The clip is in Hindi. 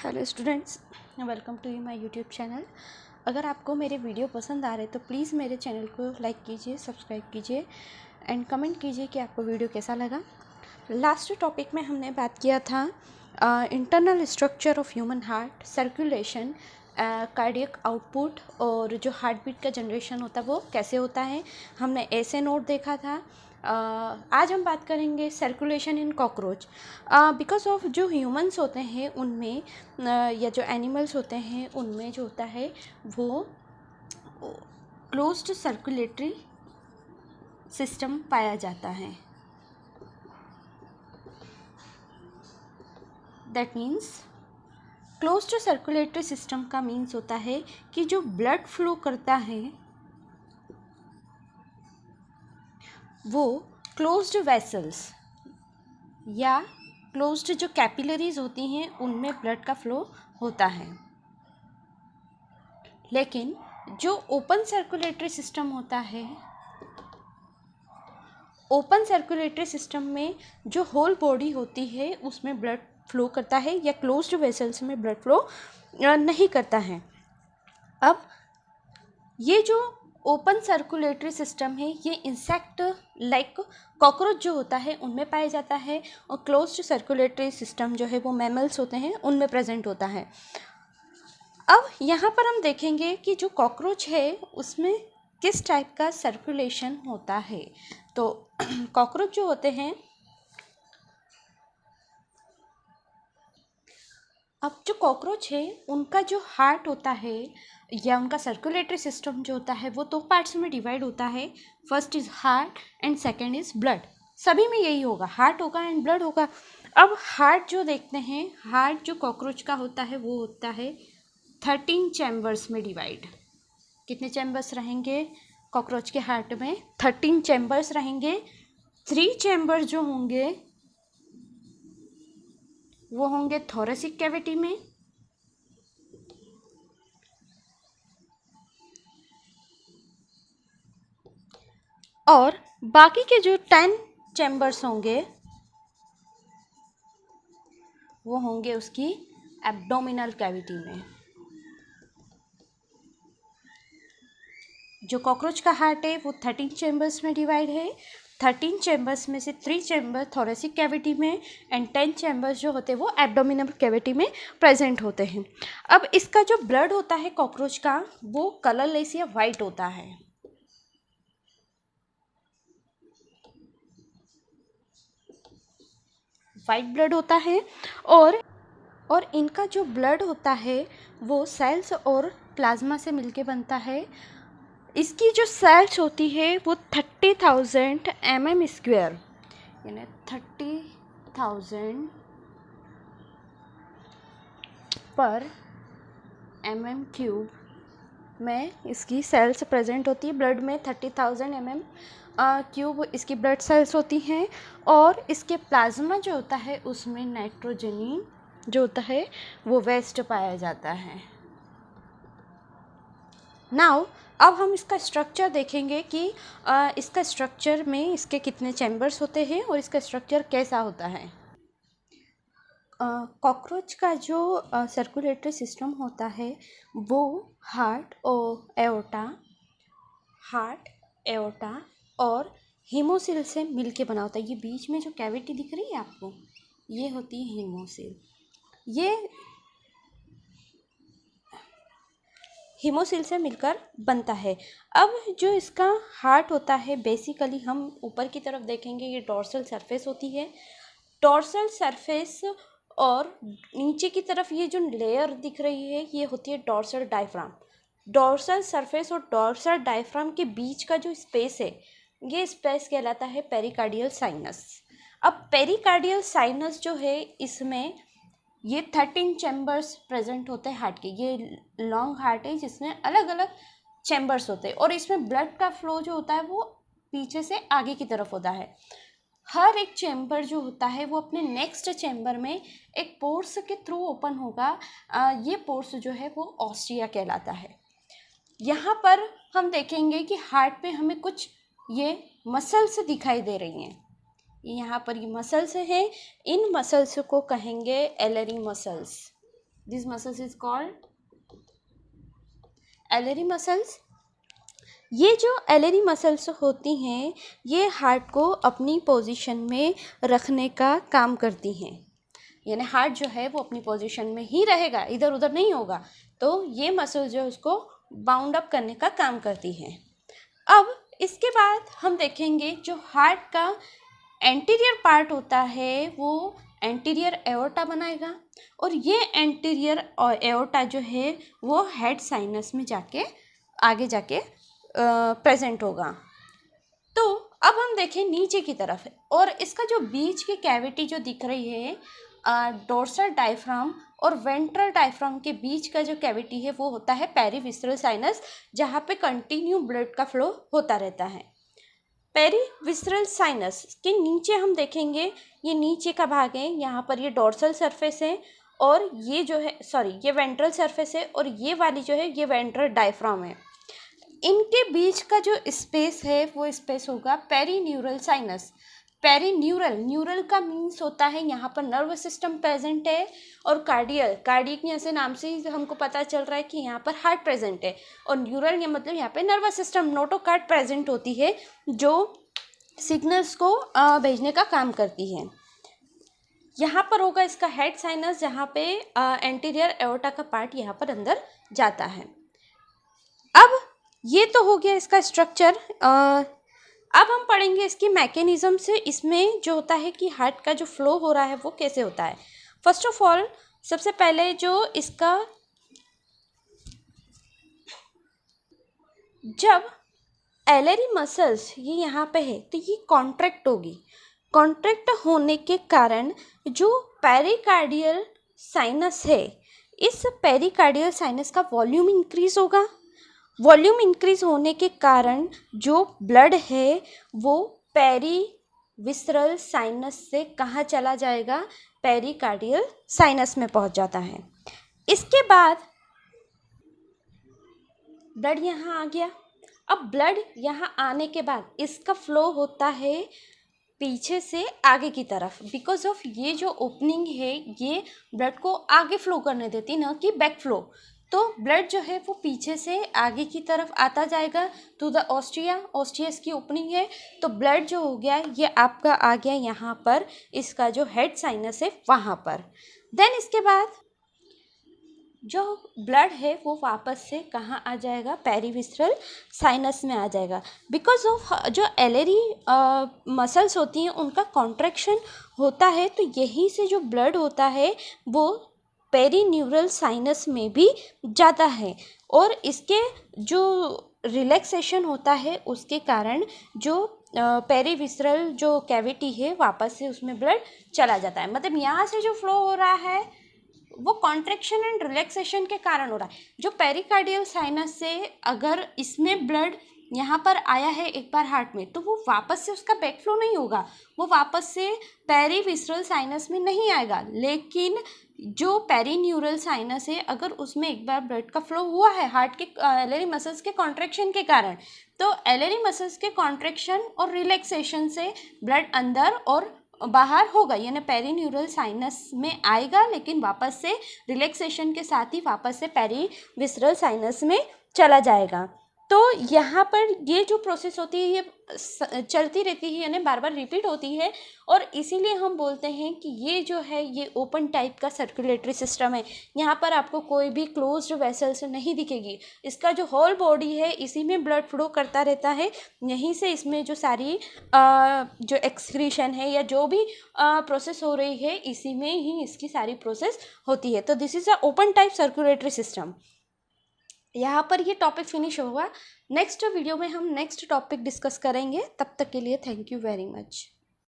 Hello students, welcome to my YouTube channel. अगर आपको मेरे वीडियो पसंद आ रहे तो प्लीज़ मेरे चैनल को लाइक कीजिए, सब्सक्राइब कीजिए एंड कमेंट कीजिए कि आपको वीडियो कैसा लगा। लास्ट टॉपिक में हमने बात किया था internal structure of human heart, circulation, cardiac output और जो हार्ट बीट का जनरेशन होता है वो कैसे होता है। हमने ऐसे नोट देखा था। आज हम बात करेंगे circulation in cockroach. Because of जो ह्यूमंस होते हैं उनमें या जो एनिमल्स होते हैं उनमें जो होता है वो क्लोज्ड सर्कुलेटरी सिस्टम पाया जाता है। That means closed circulatory system का मीन्स होता है कि जो ब्लड फ्लो करता है वो क्लोज्ड वेसल्स या क्लोज्ड जो कैपिलरीज होती हैं उनमें ब्लड का फ्लो होता है। लेकिन जो ओपन सर्कुलेटरी सिस्टम होता है, ओपन सर्कुलेटरी सिस्टम में जो होल बॉडी होती है उसमें ब्लड फ्लो करता है या क्लोज्ड वेसल्स में ब्लड फ्लो नहीं करता है। अब ये जो ओपन सर्कुलेटरी सिस्टम है ये इंसेक्ट लाइक कॉकरोच जो होता है उनमें पाया जाता है और क्लोज्ड सर्कुलेटरी सिस्टम जो है वो मैमल्स होते हैं उनमें प्रेजेंट होता है। अब यहाँ पर हम देखेंगे कि जो कॉकरोच है उसमें किस टाइप का सर्कुलेशन होता है। तो कॉकरोच जो होते हैं, अब जो कॉकरोच है उनका जो हार्ट होता है या उनका सर्कुलेटरी सिस्टम जो होता है वो दो पार्ट्स में डिवाइड होता है। First is heart and second is blood. सभी में यही होगा, हार्ट होगा एंड ब्लड होगा। अब हार्ट जो देखते हैं, हार्ट जो कॉकरोच का होता है वो होता है 13 चैम्बर्स में डिवाइड। कितने चैम्बर्स रहेंगे कॉकरोच के हार्ट में? 13 चैम्बर्स रहेंगे। 3 चैम्बर्स जो होंगे वो होंगे थोरेसिक कैविटी में, और बाकी के जो 10 चैम्बर्स होंगे वो होंगे उसकी एब्डोमिनल कैविटी में। जो कॉकरोच का हार्ट है वो 13 चैम्बर्स में डिवाइड है। 13 चैम्बर्स में से 3 चैम्बर थोरेसिक कैविटी में एंड 10 चैम्बर्स जो होते हैं वो एब्डोमिनल कैविटी में प्रेजेंट होते हैं। अब इसका जो ब्लड होता है कॉकरोच का वो कलरलेस या वाइट होता है। वाइट ब्लड होता है और इनका जो ब्लड होता है वो सेल्स और प्लाज्मा से मिलके बनता है। इसकी जो सेल्स होती है वो 30,000 mm स्क्वायर यानी 30,000 पर mm क्यूब में इसकी सेल्स प्रेजेंट होती है। ब्लड में 30,000 mm क्यूब इसकी ब्लड सेल्स होती हैं और इसके प्लाज्मा जो होता है उसमें नाइट्रोजनी जो होता है वो वेस्ट पाया जाता है। नाउ अब हम इसका स्ट्रक्चर देखेंगे कि इसका स्ट्रक्चर में इसके कितने चैम्बर्स होते हैं और इसका स्ट्रक्चर कैसा होता है। कॉकरोच का जो सर्कुलेटरी सिस्टम होता है वो हार्ट एओर्टा और हीमोसिल से मिलके बना होता है। ये बीच में जो कैविटी दिख रही है आपको ये होती है हीमोसिल। ये हीमोसिल से मिलकर बनता है। अब जो इसका हार्ट होता है बेसिकली हम ऊपर की तरफ देखेंगे ये डोर्सल सरफेस होती है। डोर्सल सरफेस और नीचे की तरफ ये जो लेयर दिख रही है ये होती है डोर्सल डायफ्राम। डोर्सल सरफेस और डोर्सल डायफ्राम के बीच का जो स्पेस है ये स्पेस कहलाता है पेरिकार्डियल साइनस। अब पेरिकार्डियल साइनस जो है इसमें ये 13 चैम्बर्स प्रेजेंट होते हैं हार्ट के। ये लॉन्ग हार्ट है जिसमें अलग अलग चैम्बर्स होते हैं और इसमें ब्लड का फ्लो जो होता है वो पीछे से आगे की तरफ होता है। हर एक चैम्बर जो होता है वो अपने नेक्स्ट चैम्बर में एक पोर्स के थ्रू ओपन होगा। ये पोर्स जो है वो ऑस्टिया कहलाता है। यहाँ पर हम देखेंगे कि हार्ट पे हमें कुछ ये मसल्स दिखाई दे रही हैं। यहाँ पर ये मसल्स हैं, इन मसल्स को कहेंगे एलरी muscles. This muscles is called एलरी मसल्स। ये जो एलरी मसल्स होती हैं ये हार्ट को अपनी पोजीशन में रखने का काम करती हैं, यानी हार्ट जो है वो अपनी पोजीशन में ही रहेगा, इधर उधर नहीं होगा। तो ये मसल जो है उसको बाउंड अप करने का काम करती हैं। अब इसके बाद हम देखेंगे जो हार्ट का एंटीरियर पार्ट होता है वो एंटीरियर एओर्टा बनाएगा, और ये एंटीरियर एओर्टा जो है वो हेड साइनस में जाके आगे जाके प्रेजेंट होगा। तो अब हम देखें नीचे की तरफ, और इसका जो बीच की कैविटी जो दिख रही है डोर्सल डायफ्राम और वेंट्रल डायफ्राम के बीच का जो कैविटी है वो होता है पेरीविसरल साइनस, जहाँ पे कंटिन्यू ब्लड का फ्लो होता रहता है। पेरीविसरल साइनस के नीचे हम देखेंगे, ये नीचे का भाग है, यहाँ पर ये डोर्सल सरफेस है, और ये जो है ये वेंट्रल सरफेस है, और ये वाली जो है ये वेंट्रल डायफ्राम है। इनके बीच का जो स्पेस है वो स्पेस होगा पेरीन्यूरल साइनस। पेरीन्यूरल, न्यूरल का मीन्स होता है यहाँ पर नर्वस सिस्टम प्रेजेंट है, और कार्डियक ऐसे नाम से ही हमको पता चल रहा है कि यहाँ पर हार्ट प्रेजेंट है, और न्यूरल ये मतलब यहाँ पे नर्वस सिस्टम नोटोकार्ड प्रेजेंट होती है जो सिग्नल्स को भेजने का काम करती है। यहाँ पर होगा इसका हेड साइनस, जहाँ पे एंटीरियर एओर्टा का पार्ट यहाँ पर अंदर जाता है। अब ये तो हो गया इसका स्ट्रक्चर। अब हम पढ़ेंगे इसकी मैकेनिज्म से, इसमें जो होता है कि हार्ट का जो फ्लो हो रहा है वो कैसे होता है। फर्स्ट ऑफ ऑल सबसे पहले जो इसका जब एलरी मसल्स ये यहाँ पे है तो ये कॉन्ट्रैक्ट होगी। कॉन्ट्रैक्ट होने के कारण जो पेरिकार्डियल साइनस है, इस पेरिकार्डियल साइनस का वॉल्यूम इंक्रीज होगा। वॉल्यूम इंक्रीज होने के कारण जो ब्लड है वो पेरीविसरल साइनस से कहाँ चला जाएगा, पेरिकार्डियल साइनस में पहुँच जाता है। इसके बाद ब्लड यहाँ आ गया। अब ब्लड यहाँ आने के बाद इसका फ्लो होता है पीछे से आगे की तरफ, बिकॉज ऑफ ये जो ओपनिंग है ये ब्लड को आगे फ्लो करने देती, ना कि बैक फ्लो। तो ब्लड जो है वो पीछे से आगे की तरफ आता जाएगा टू द ऑस्ट्रिया। ऑस्ट्रियस की ओपनिंग है, तो ब्लड जो हो गया ये आपका आ गया यहाँ पर, इसका जो हेड साइनस है वहाँ पर। देन इसके बाद जो ब्लड है वो वापस से कहाँ आ जाएगा, पेरीविसरल साइनस में आ जाएगा। बिकॉज ऑफ जो एलरी मसल्स होती हैं उनका कॉन्ट्रैक्शन होता है, तो यहीं से जो ब्लड होता है वो पेरीन्यूरल साइनस में भी जाता है, और इसके जो रिलैक्सेशन होता है उसके कारण जो पेरीविसरल जो कैविटी है वापस से उसमें ब्लड चला जाता है। मतलब यहाँ से जो फ्लो हो रहा है वो कॉन्ट्रैक्शन एंड रिलैक्सेशन के कारण हो रहा है। जो पेरिकार्डियल साइनस से अगर इसमें ब्लड यहाँ पर आया है एक बार हार्ट में, तो वो वापस से उसका बैक फ्लो नहीं होगा, वो वापस से पेरीविसरल साइनस में नहीं आएगा। लेकिन जो पेरीन्यूरल साइनस है अगर उसमें एक बार ब्लड का फ्लो हुआ है हार्ट के एलरी मसल्स के कॉन्ट्रैक्शन के कारण, तो एलरी मसल्स के कॉन्ट्रैक्शन और रिलैक्सेशन से ब्लड अंदर और बाहर होगा, यानी पेरीन्यूरल साइनस में आएगा, लेकिन वापस से रिलैक्सेशन के साथ ही वापस से पेरीविसरल साइनस में चला जाएगा। तो यहाँ पर ये जो प्रोसेस होती है ये चलती रहती है, यानी बार बार रिपीट होती है, और इसीलिए हम बोलते हैं कि ये जो है ये ओपन टाइप का सर्कुलेटरी सिस्टम है। यहाँ पर आपको कोई भी क्लोज्ड वेसल्स नहीं दिखेगी, इसका जो होल बॉडी है इसी में ब्लड फ्लो करता रहता है। यहीं से इसमें जो सारी जो एक्सक्रीशन है या जो भी प्रोसेस हो रही है इसी में ही इसकी सारी प्रोसेस होती है। तो this is a open type circulatory system. यहाँ पर ये टॉपिक फिनिश होगा। नेक्स्ट वीडियो में हम नेक्स्ट टॉपिक डिस्कस करेंगे। तब तक के लिए थैंक यू वेरी मच।